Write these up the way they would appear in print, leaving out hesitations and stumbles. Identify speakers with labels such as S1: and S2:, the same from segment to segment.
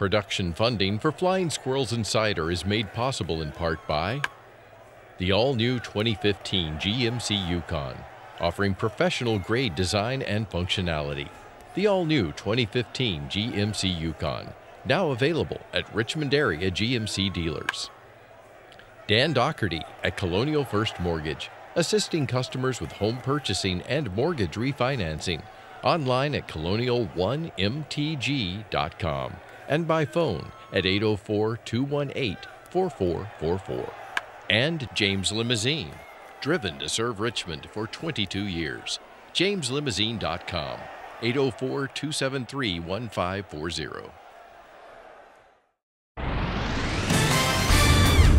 S1: Production funding for Flying Squirrels Insider is made possible in part by the all-new 2015 GMC Yukon, offering professional-grade design and functionality. The all-new 2015 GMC Yukon, now available at Richmond area GMC dealers. Dan Doherty at Colonial First Mortgage, assisting customers with home purchasing and mortgage refinancing. Online at colonial1mtg.com and by phone at 804-218-4444. And James Limousine, driven to serve Richmond for 22 years. JamesLimousine.com, 804-273-1540.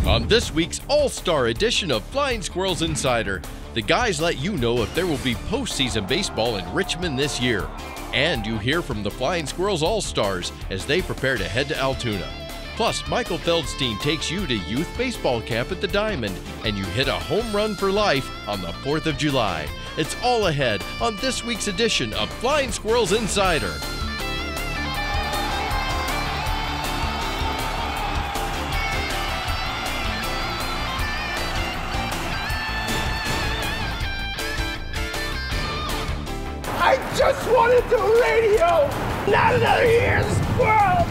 S1: On this week's All-Star edition of Flying Squirrels Insider, the guys let you know if there will be postseason baseball in Richmond this year. And you hear from the Flying Squirrels All-Stars as they prepare to head to Altoona. Plus, Michael Feldstein takes you to youth baseball camp at the Diamond, and you hit a home run for life on the 4th of July. It's all ahead on this week's edition of Flying Squirrels Insider.
S2: I just want to do radio, not another year as a squirrel.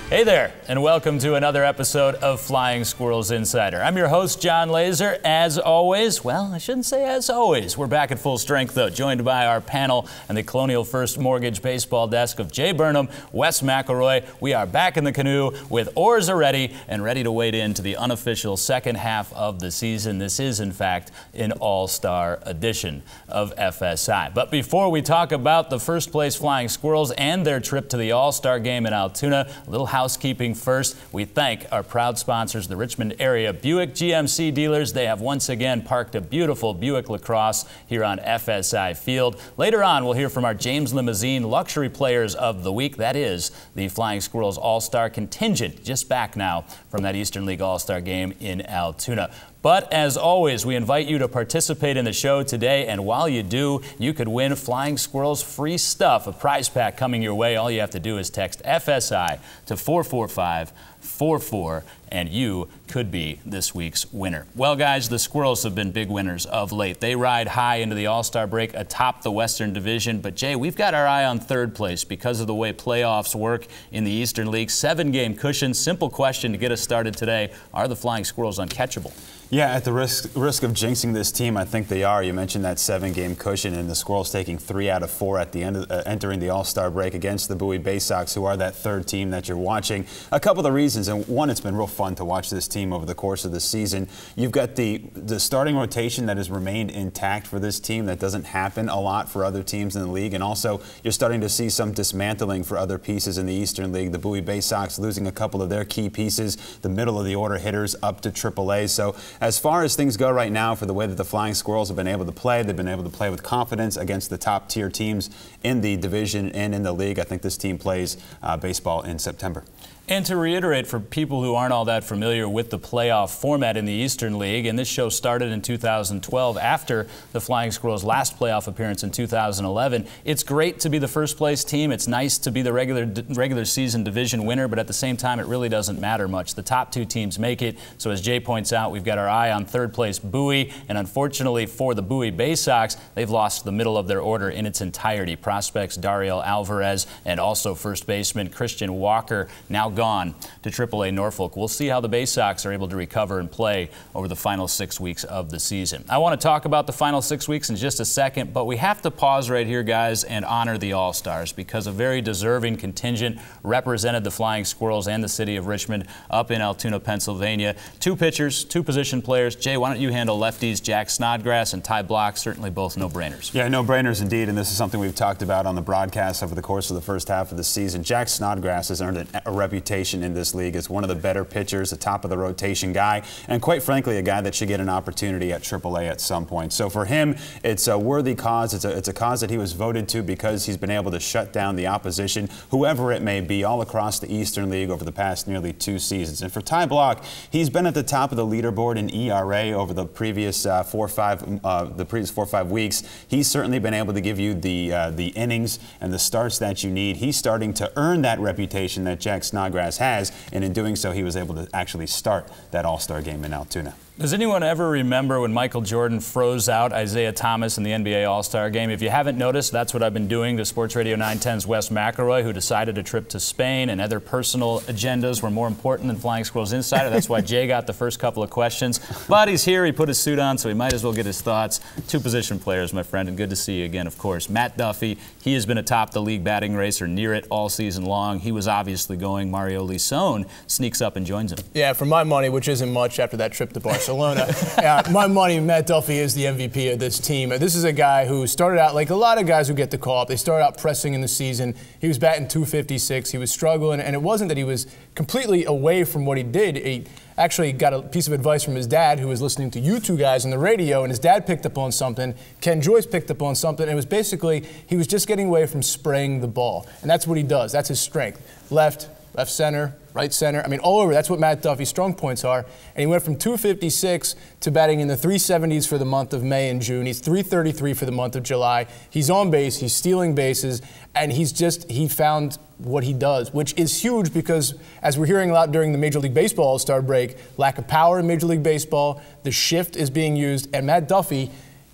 S3: Hey there, and welcome to another episode of Flying Squirrels Insider. I'm your host, Jon Laaser. As always, well, I shouldn't say as always. We're back at full strength, though, joined by our panel and the Colonial First Mortgage baseball desk of Jay Burnham, Wes McElroy. We are back in the canoe with oars ready and ready to wade into the unofficial second half of the season. This is, in fact, an all-star edition of FSI. But before we talk about the first place Flying Squirrels and their trip to the all-star game in Altoona, a little housekeeping first. We thank our proud sponsors, the Richmond area Buick GMC dealers. They have once again parked a beautiful Buick LaCrosse here on FSI Field. Later on, we'll hear from our James Limousine Luxury Players of the Week. That is the Flying Squirrels All-Star contingent, just back now from that Eastern League All-Star game in Altoona. But as always, we invite you to participate in the show today, and while you do, you could win Flying Squirrels free stuff, a prize pack coming your way. All you have to do is text FSI to 44544, and you could be this week's winner. Well, guys, the Squirrels have been big winners of late. They ride high into the All-Star break atop the Western Division. But, Jay, we've got our eye on third place because of the way playoffs work in the Eastern League. 7-game cushion. Simple question to get us started today. Are the Flying Squirrels uncatchable?
S4: Yeah, at the risk of jinxing this team, I think they are. You mentioned that 7-game cushion, and the Squirrels taking 3 out of 4 at the end of entering the All-Star break against the Bowie Bay Sox, who are that third team that you're watching. A couple of the reasons, and one, it's been real fun to watch this team over the course of the season. You've got the starting rotation that has remained intact for this team. That doesn't happen a lot for other teams in the league, and also you're starting to see some dismantling for other pieces in the Eastern League. The Bowie Bay Sox losing a couple of their key pieces, the middle of the order hitters up to AAA. So as far as things go right now, for the way that the Flying Squirrels have been able to play, they've been able to play with confidence against the top tier teams in the division and in the league. I think this team plays baseball in September.
S3: And to reiterate for people who aren't all that familiar with the playoff format in the Eastern League, and this show started in 2012 after the Flying Squirrels' last playoff appearance in 2011, it's great to be the first place team. It's nice to be the regular season division winner, but at the same time, it really doesn't matter much. The top 2 teams make it. So as Jay points out, we've got our eye on third place Bowie, and unfortunately for the Bowie Bay Sox, they've lost the middle of their order in its entirety. Prospects Dariel Alvarez and also first baseman Christian Walker now gone to AAA Norfolk. We'll see how the Bay Sox are able to recover and play over the final 6 weeks of the season. I want to talk about the final 6 weeks in just a second, but we have to pause right here, guys, and honor the All-Stars because a very deserving contingent represented the Flying Squirrels and the city of Richmond up in Altoona, Pennsylvania. 2 pitchers, 2 position players. Jay, why don't you handle lefties Jack Snodgrass and Ty Block? Certainly both no-brainers.
S4: Yeah, no-brainers indeed, and this is something we've talked about on the broadcast over the course of the first half of the season. Jack Snodgrass has earned a reputation reputation in this league as one of the better pitchers, a top-of-the-rotation guy, and quite frankly, a guy that should get an opportunity at AAA at some point. So for him, it's a worthy cause. It's a cause that he was voted to because he's been able to shut down the opposition, whoever it may be, all across the Eastern League over the past nearly 2 seasons. And for Ty Block, he's been at the top of the leaderboard in ERA over the previous 4 or 5 weeks. He's certainly been able to give you the innings and the starts that you need. He's starting to earn that reputation that Jack Snodgrass has, and in doing so, he was able to actually start that All-Star game in Altoona.
S3: Does anyone ever remember when Michael Jordan froze out Isaiah Thomas in the NBA All-Star game? If you haven't noticed, that's what I've been doing to Sports Radio 910's Wes McElroy, who decided a trip to Spain and other personal agendas were more important than Flying Squirrels Insider. That's why Jay got the first couple of questions. But he's here. He put his suit on, so he might as well get his thoughts. 2 position players, my friend, and good to see you again, of course. Matt Duffy, he has been atop the league batting race or near it all season long. He was obviously going. Mario Lisone sneaks up and joins him.
S5: Yeah, for my money, which isn't much after that trip to Barcelona, my money, Matt Duffy is the MVP of this team. This is a guy who started out like a lot of guys who get the call up. They started out pressing in the season. He was batting .256. He was struggling, and it wasn't that he was completely away from what he did. He actually got a piece of advice from his dad, who was listening to you two guys on the radio, and his dad picked up on something. Ken Joyce picked up on something, and it was basically he was just getting away from spraying the ball, and that's what he does. That's his strength. Left center, right center. I mean, all over. That's what Matt Duffy's strong points are. And he went from .256 to batting in the 370s for the month of May and June. He's .333 for the month of July. He's on base. He's stealing bases. And he found what he does, which is huge because, as we're hearing a lot during the Major League Baseball All-Star break, lack of power in Major League Baseball, the shift is being used. And Matt Duffy,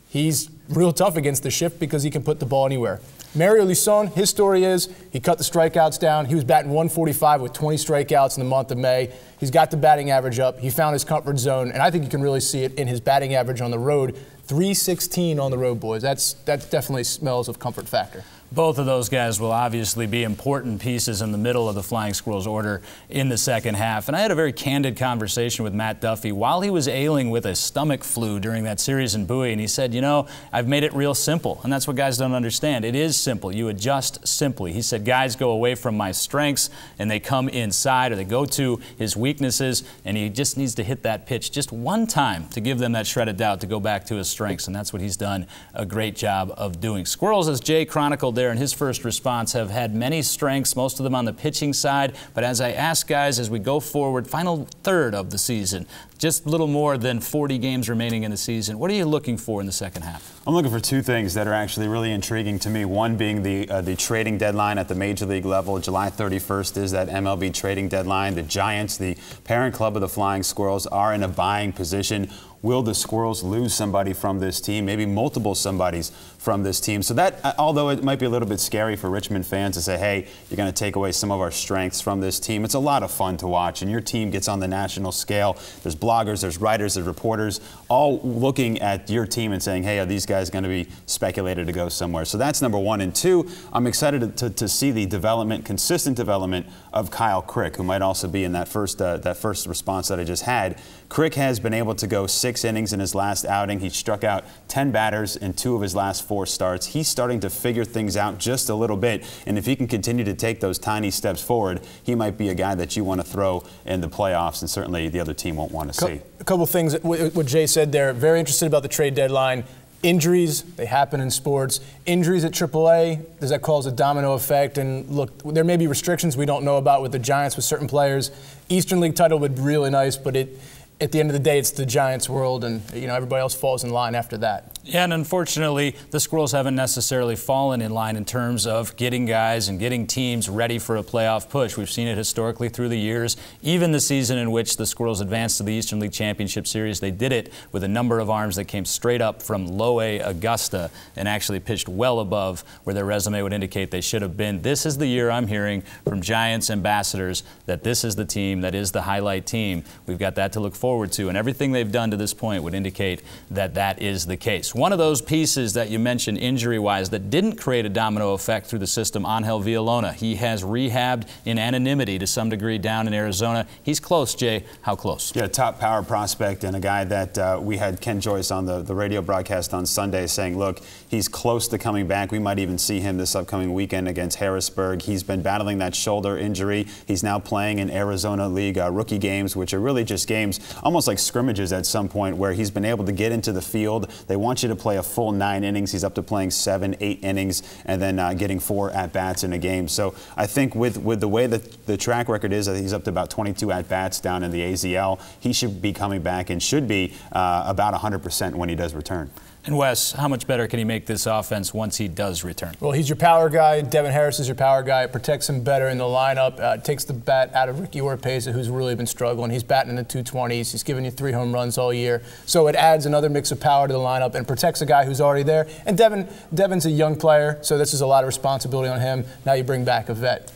S5: he's real tough against the shift because he can put the ball anywhere. Mario Lisone, his story is he cut the strikeouts down. He was batting .145 with 20 strikeouts in the month of May. He's got the batting average up. He found his comfort zone, and I think you can really see it in his batting average on the road. .316 on the road, boys. That definitely smells of comfort factor.
S3: Both of those guys will obviously be important pieces in the middle of the Flying Squirrels order in the second half. And I had a very candid conversation with Matt Duffy while he was ailing with a stomach flu during that series in Bowie. And he said, you know, I've made it real simple. And that's what guys don't understand. It is simple. You adjust simply. He said, guys go away from my strengths and they come inside, or they go to his weaknesses, and he just needs to hit that pitch just one time to give them that shred of doubt to go back to his strengths. And that's what he's done a great job of doing. Squirrels, as Jay chronicled there in his first response, have had many strengths, most of them on the pitching side. But as I ask guys, as we go forward, final third of the season, just a little more than 40 games remaining in the season, what are you looking for in the second half?
S4: I'm looking for 2 things that are actually really intriguing to me. One being the trading deadline at the Major League level. July 31st is that MLB trading deadline. The Giants, the parent club of the Flying Squirrels, are in a buying position. Will the Squirrels lose somebody from this team, maybe multiple somebodies from this team? So that, although it might be a little bit scary for Richmond fans to say, hey, you're going to take away some of our strengths from this team, it's a lot of fun to watch. And your team gets on the national scale. There's bloggers, there's writers, there's reporters, all looking at your team and saying, hey, are these guys going to be speculated to go somewhere? So that's number 1. And 2, I'm excited to see the development, consistent development of Kyle Crick, who might also be in that first response that I just had. Crick has been able to go 6 innings in his last outing. He struck out 10 batters in 2 of his last 4 starts. He's starting to figure things out just a little bit, and if he can continue to take those tiny steps forward, he might be a guy that you want to throw in the playoffs, and certainly the other team won't want to see.
S5: A couple of things, what Jay said there, very interested about the trade deadline. Injuries, they happen in sports. Injuries at AAA, does that cause a domino effect? And look, there may be restrictions we don't know about with the Giants with certain players. Eastern League title would be really nice, but at the end of the day, it's the Giants' world, and everybody else falls in line after that.
S3: Yeah, and unfortunately, the Squirrels haven't necessarily fallen in line in terms of getting guys and getting teams ready for a playoff push. We've seen it historically through the years. Even the season in which the Squirrels advanced to the Eastern League Championship Series, they did it with a number of arms that came straight up from low A Augusta and actually pitched well above where their resume would indicate they should have been. This is the year I'm hearing from Giants ambassadors that this is the team that is the highlight team. We've got that to look forward to, and everything they've done to this point would indicate that that is the case. Braves. One of those pieces that you mentioned injury-wise that didn't create a domino effect through the system, Angel Villalona. He has rehabbed in anonymity to some degree down in Arizona. He's close, Jay. How close?
S4: Yeah, top power prospect and a guy that we had Ken Joyce on the radio broadcast on Sunday saying, look, he's close to coming back. We might even see him this upcoming weekend against Harrisburg. He's been battling that shoulder injury. He's now playing in Arizona League rookie games, which are really just games almost like scrimmages at some point where he's been able to get into the field. They want you to play a full 9 innings. He's up to playing 7, 8 innings and then getting 4 at-bats in a game. So I think with the way that the track record is, he's up to about 22 at-bats down in the AZL. He should be coming back and should be about 100% when he does return.
S3: And Wes, how much better can he make this offense once he does return?
S5: Well, he's your power guy. Devin Harris is your power guy. It protects him better in the lineup. Takes the bat out of Ricky Oropesa, who's really been struggling. He's batting in the 220s. He's given you 3 home runs all year. So it adds another mix of power to the lineup and protects a guy who's already there. And Devin's a young player, so this is a lot of responsibility on him. Now you bring back a vet.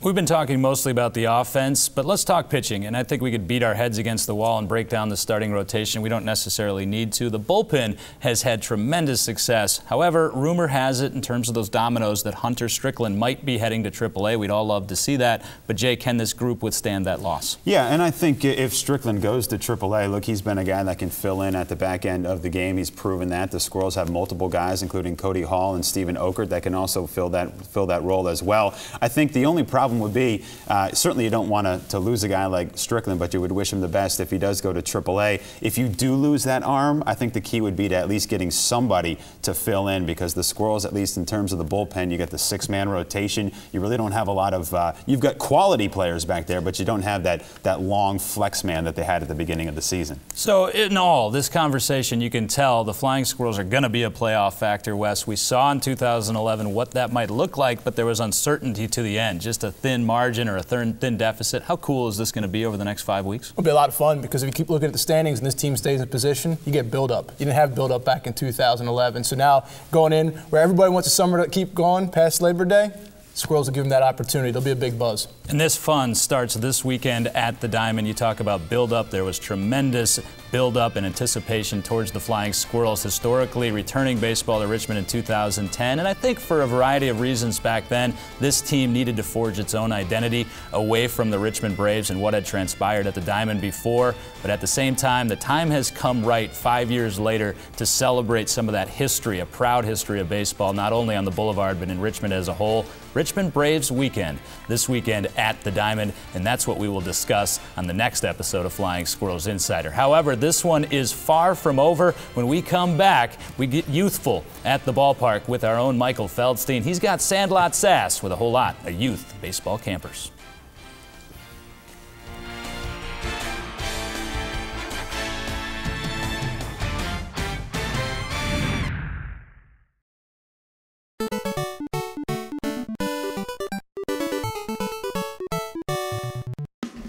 S3: We've been talking mostly about the offense, but let's talk pitching. And I think we could beat our heads against the wall and break down the starting rotation. We don't necessarily need to. The bullpen has had tremendous success. However, rumor has it, in terms of those dominoes, that Hunter Strickland might be heading to AAA. We'd all love to see that. But, Jay, can this group withstand that loss?
S4: Yeah, and I think if Strickland goes to AAA, look, he's been a guy that can fill in at the back end of the game. He's proven that. The Squirrels have multiple guys, including Cody Hall and Stephen Okert, that can also fill that role as well. I think the only problem would be, certainly you don't want to lose a guy like Strickland, but you would wish him the best if he does go to AAA. If you do lose that arm, I think the key would be to at least getting somebody to fill in, because the Squirrels, at least in terms of the bullpen, you get the 6-man rotation. You really don't have a lot of, you've got quality players back there, but you don't have that long flex man that they had at the beginning of the season.
S3: So in all, this conversation, you can tell the Flying Squirrels are going to be a playoff factor, Wes. We saw in 2011 what that might look like, but there was uncertainty to the end, just a thin margin or a thin deficit. How cool is this going to be over the next 5 weeks?
S5: It'll be a lot of fun, because if you keep looking at the standings and this team stays in position, you get build-up. You didn't have build-up back in 2011. So now going in where everybody wants the summer to keep going past Labor Day, Squirrels will give them that opportunity. There'll be a big buzz.
S3: And this fun starts this weekend at the Diamond. You talk about build-up. There was tremendous build-up and anticipation towards the Flying Squirrels, historically returning baseball to Richmond in 2010. And I think for a variety of reasons back then, this team needed to forge its own identity away from the Richmond Braves and what had transpired at the Diamond before. But at the same time, the time has come right 5 years later to celebrate some of that history, a proud history of baseball, not only on the Boulevard, but in Richmond as a whole. Richmond Braves weekend, this weekend at the Diamond, and that's what we will discuss on the next episode of Flying Squirrels Insider. However, this one is far from over. When we come back, we get youthful at the ballpark with our own Michael Feldstein. He's got Sandlot Sass with a whole lot of youth baseball campers.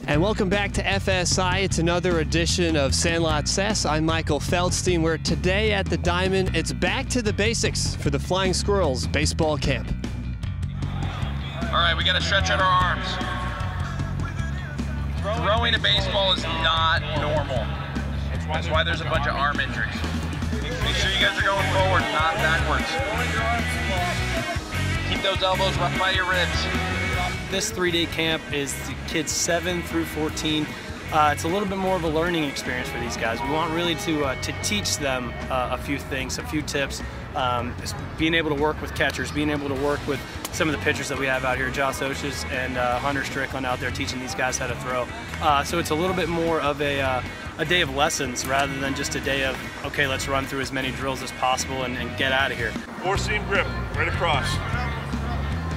S6: And welcome back to FSI. It's another edition of Sandlot Sass. I'm Michael Feldstein. We're today at the Diamond. It's back to the basics for the Flying Squirrels baseball camp.
S7: All right, we got to stretch out our arms. Throwing a baseball is not normal. That's why there's a bunch of arm injuries. Make sure you guys are going forward, not backwards. Keep those elbows up by your ribs.
S8: This 3-day camp is the kids 7 through 14. It's a little bit more of a learning experience for these guys. We want really to teach them a few things, a few tips. Being able to work with catchers, being able to work with some of the pitchers that we have out here, Josh Oshis and Hunter Strickland out there teaching these guys how to throw. So it's a little bit more of a day of lessons rather than just a day of, okay, let's run through as many drills as possible and get out of here.
S9: 4-seam grip, right across.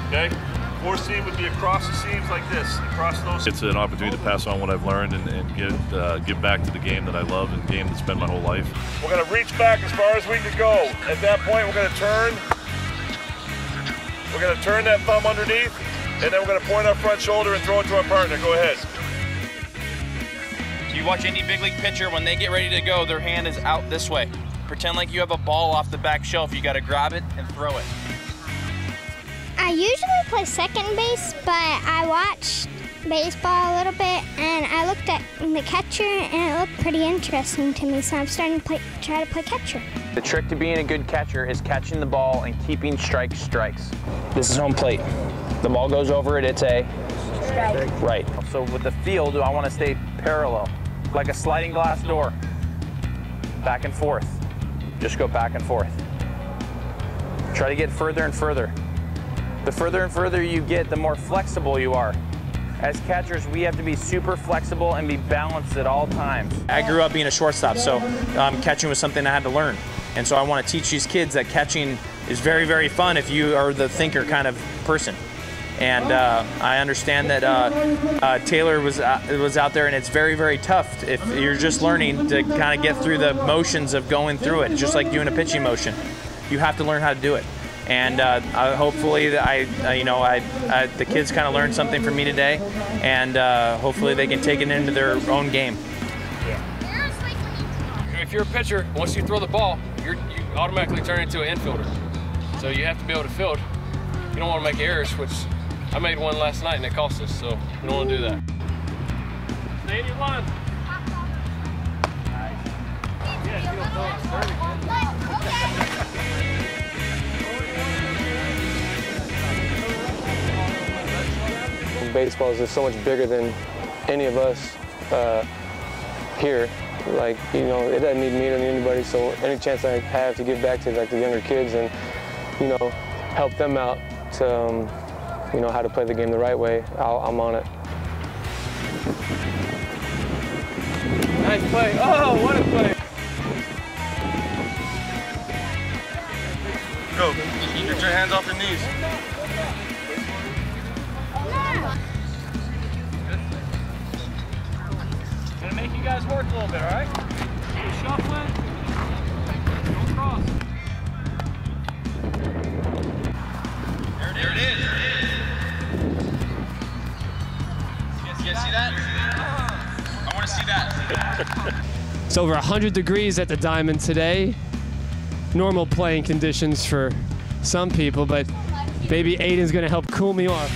S9: Okay? 4-seam would be across the seams like this, across those.
S10: It's an opportunity to pass on what I've learned and give back to the game that I love and the game that's been my whole life.
S9: We're going to reach back as far as we can go. At that point, we're going to turn. We're going to turn that thumb underneath, and then we're going to point our front shoulder and throw it to our partner. Go ahead.
S7: You watch any big league pitcher, when they get ready to go, their hand is out this way. Pretend like you have a ball off the back shelf. You got to grab it and throw it.
S11: I usually play second base, but I watched baseball a little bit, and I looked at the catcher, and it looked pretty interesting to me, so I'm starting to try to play catcher.
S7: The trick to being a good catcher is catching the ball and keeping strikes. This is home plate. The ball goes over it, it's a strike. Right. So with the field, I want to stay parallel, like a sliding glass door. Back and forth. Just go back and forth. Try to get further and further. The further and further you get, the more flexible you are. As catchers, we have to be super flexible and be balanced at all times. I grew up being a shortstop, so catching was something I had to learn. And so I want to teach these kids that catching is very, very fun if you are the thinker kind of person. And I understand that Taylor was out there, and it's very, very tough if you're just learning to kind of get through the motions of going through it. It's just like doing a pitching motion. You have to learn how to do it. And hopefully, the kids kind of learned something from me today, and hopefully they can take it into their own game.
S12: If you're a pitcher, once you throw the ball, you automatically turn into an infielder. So you have to be able to field. You don't want to make errors, which I made one last night and it cost us, so we don't want to do that. Stay in your line. Nice. Yeah, you don't throw it straight again.
S13: Baseball is just so much bigger than any of us here. Like, you know, it doesn't need me or anybody, so any chance I have to give back to like the younger kids and, you know, help them out to, you know, how to play the game the right way, I'm on it.
S12: Nice play. Oh, what a play.
S9: Go. Get your hands off your knees.
S12: Gonna make you guys work a little bit, all right? Shuffling. Don't cross. There it is. You guys see that? I want to see that.
S6: It's over 100 degrees at the Diamond today. Normal playing conditions for some people, but maybe Aiden's going to help cool me off.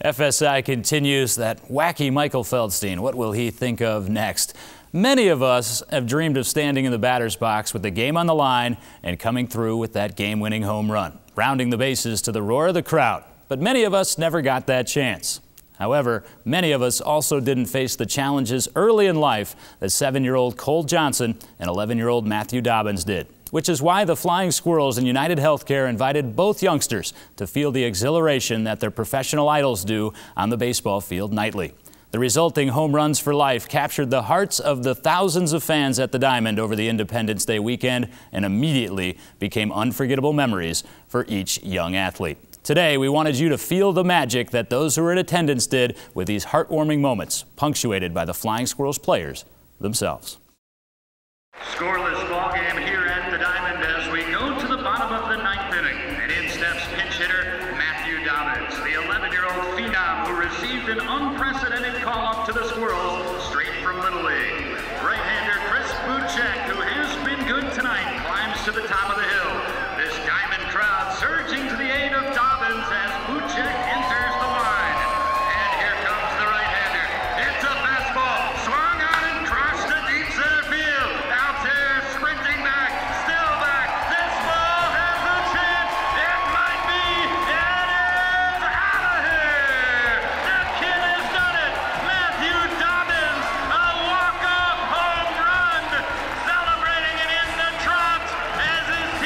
S3: FSI continues that wacky Michael Feldstein. What will he think of next? Many of us have dreamed of standing in the batter's box with the game on the line and coming through with that game-winning home run, rounding the bases to the roar of the crowd. But many of us never got that chance. However, many of us also didn't face the challenges early in life that 7-year-old Cole Johnson and 11-year-old Matthew Dobbins did, which is why the Flying Squirrels and United Healthcare invited both youngsters to feel the exhilaration that their professional idols do on the baseball field nightly. The resulting Home Runs for Life captured the hearts of the thousands of fans at the Diamond over the Independence Day weekend and immediately became unforgettable memories for each young athlete. Today, we wanted you to feel the magic that those who were in attendance did with these heartwarming moments, punctuated by the Flying Squirrels players themselves.
S14: Scoreless ball game here at the Diamond as we go to the bottom of the 9th inning. And in steps pinch hitter Matthew Dobbins, the 11-year-old phenom who received an unprecedented call-up to the Squirrels straight from Little League. Right-hander Chris Buchek, who has been good tonight, climbs to the top of the hill. This Diamond crowd surging to the aid of Dobbins as Buchek enters the line. And here comes the right-hander. It's a fastball, swung on and crossed to deep center field. Altair sprinting back, still back. This ball has a chance. It might be. It is out of here. The kid has done it. Matthew Dobbins, a walk-off home run, celebrating it in the trot as his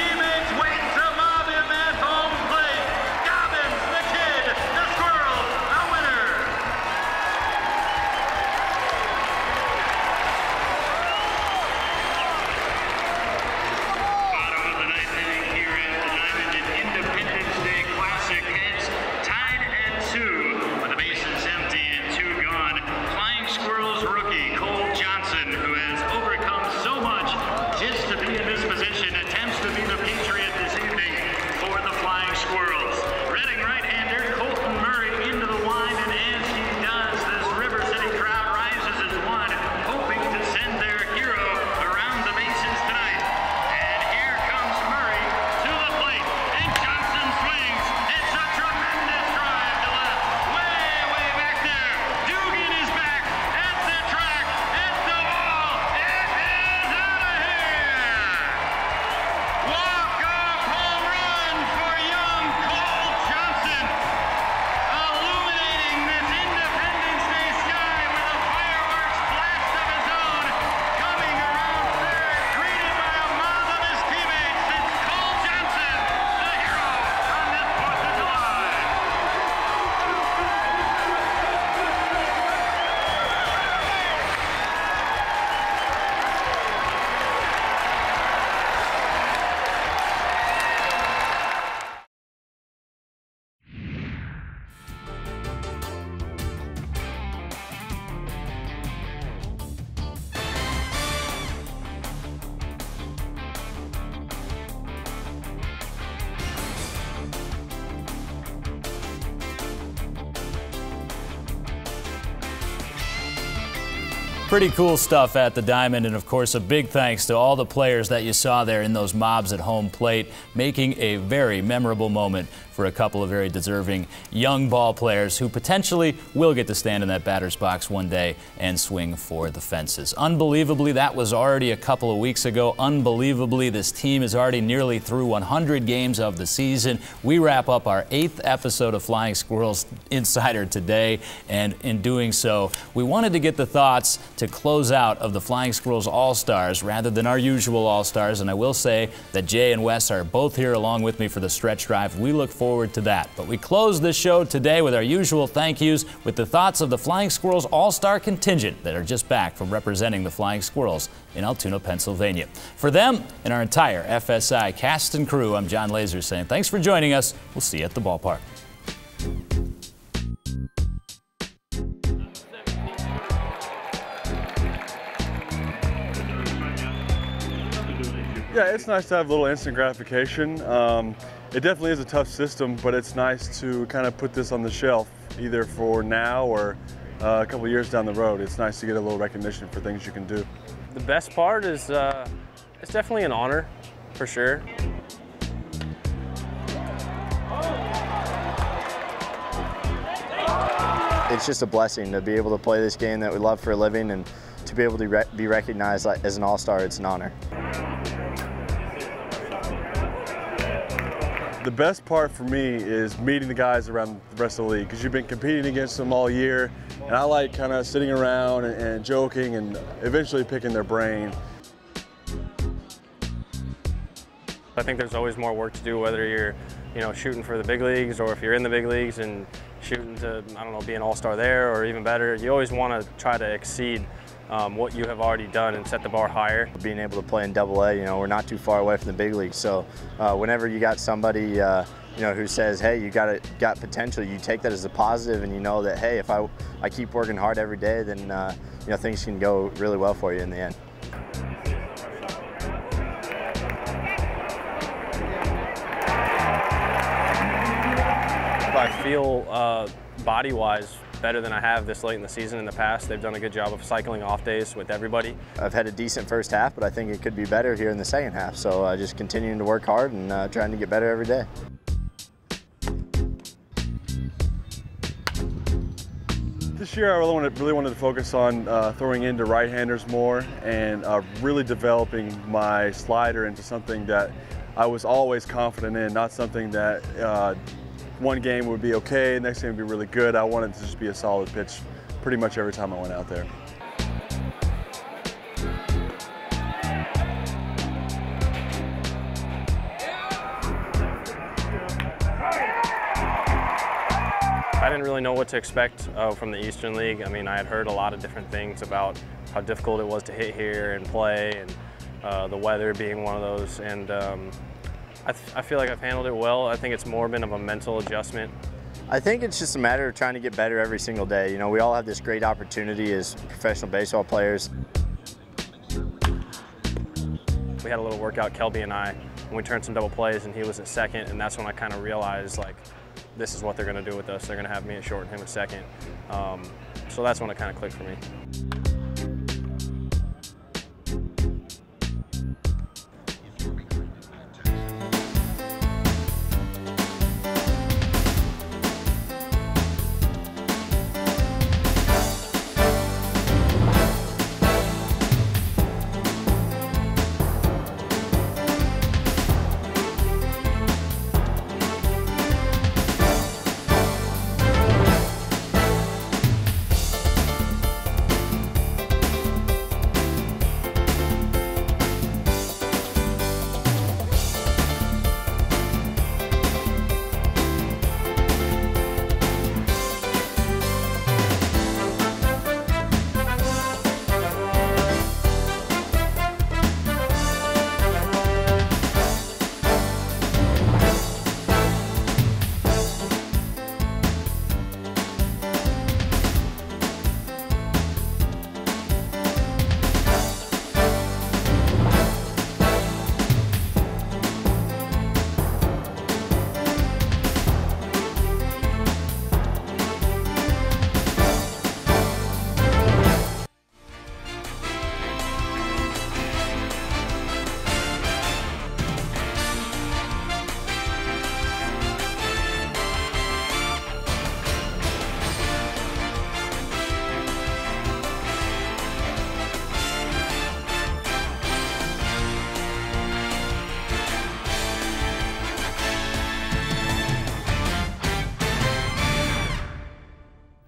S3: Pretty cool stuff at the Diamond, and of course a big thanks to all the players that you saw there in those mobs at home plate, making a very memorable moment for a couple of very deserving young ball players who potentially will get to stand in that batter's box one day and swing for the fences. Unbelievably, that was already a couple of weeks ago. Unbelievably, this team is already nearly through 100 games of the season. We wrap up our 8th episode of Flying Squirrels Insider today, and in doing so, we wanted to get the thoughts to close out of the Flying Squirrels All-Stars rather than our usual All-Stars, and I will say that Jay and Wes are both here along with me for the stretch drive. We look forward to that. But we close this show today with our usual thank yous with the thoughts of the Flying Squirrels All-Star contingent that are just back from representing the Flying Squirrels in Altoona, Pennsylvania. For them and our entire FSI cast and crew, I'm Jon Laaser saying thanks for joining us. We'll see you at the ballpark.
S15: Yeah, it's nice to have a little instant gratification. It definitely is a tough system, but it's nice to kind of put this on the shelf, either for now or a couple years down the road. It's nice to get a little recognition for things you can do.
S8: The best part is it's definitely an honor, for sure.
S16: It's just a blessing to be able to play this game that we love for a living, and to be able to be recognized as an all-star. It's an honor.
S15: The best part for me is meeting the guys around the rest of the league, because you've been competing against them all year, and I like kind of sitting around and joking and eventually picking their brain.
S8: I think there's always more work to do, whether you're, shooting for the big leagues or if you're in the big leagues and shooting to, I don't know, be an all-star there or even better. You always want to try to exceed what you have already done and set the bar higher.
S16: Being able to play in AA, we're not too far away from the big leagues. So whenever you got somebody, who says, hey, you got potential, you take that as a positive, and you know that, hey, if I keep working hard every day, then things can go really well for you in the end.
S8: I feel body-wise better than I have this late in the season in the past. They've done a good job of cycling off days with everybody.
S16: I've had a decent first half, but I think it could be better here in the second half. So just continuing to work hard and trying to get better every day.
S15: This year I really wanted to focus on throwing into right-handers more and really developing my slider into something that I was always confident in, not something that one game would be okay, next game would be really good. I wanted to just be a solid pitch pretty much every time I went out there.
S8: I didn't really know what to expect from the Eastern League. I mean, I had heard a lot of different things about how difficult it was to hit here and play, and the weather being one of those. And I feel like I've handled it well. I think it's more been of a mental adjustment.
S16: I think it's just a matter of trying to get better every single day. We all have this great opportunity as professional baseball players.
S8: We had a little workout, Kelby and I, and we turned some double plays, and he was at second, and that's when I kind of realized, like, this is what they're going to do with us. They're going to have me at short and him at second. So that's when it kind of clicked for me.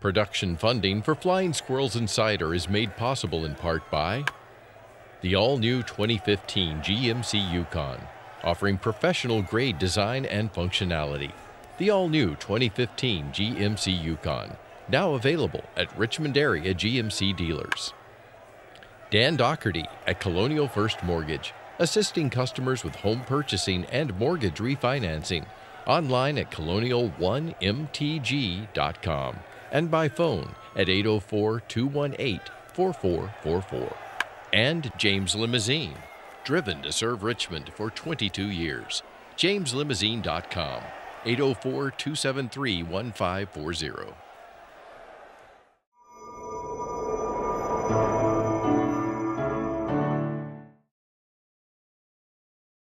S1: Production funding for Flying Squirrels Insider is made possible in part by the all-new 2015 GMC Yukon, offering professional-grade design and functionality. The all-new 2015 GMC Yukon, now available at Richmond area GMC dealers. Dan Doherty at Colonial First Mortgage, assisting customers with home purchasing and mortgage refinancing. Online at colonial1mtg.com and by phone at 804-218-4444. And James Limousine, driven to serve Richmond for 22 years. JamesLimousine.com, 804-273-1540.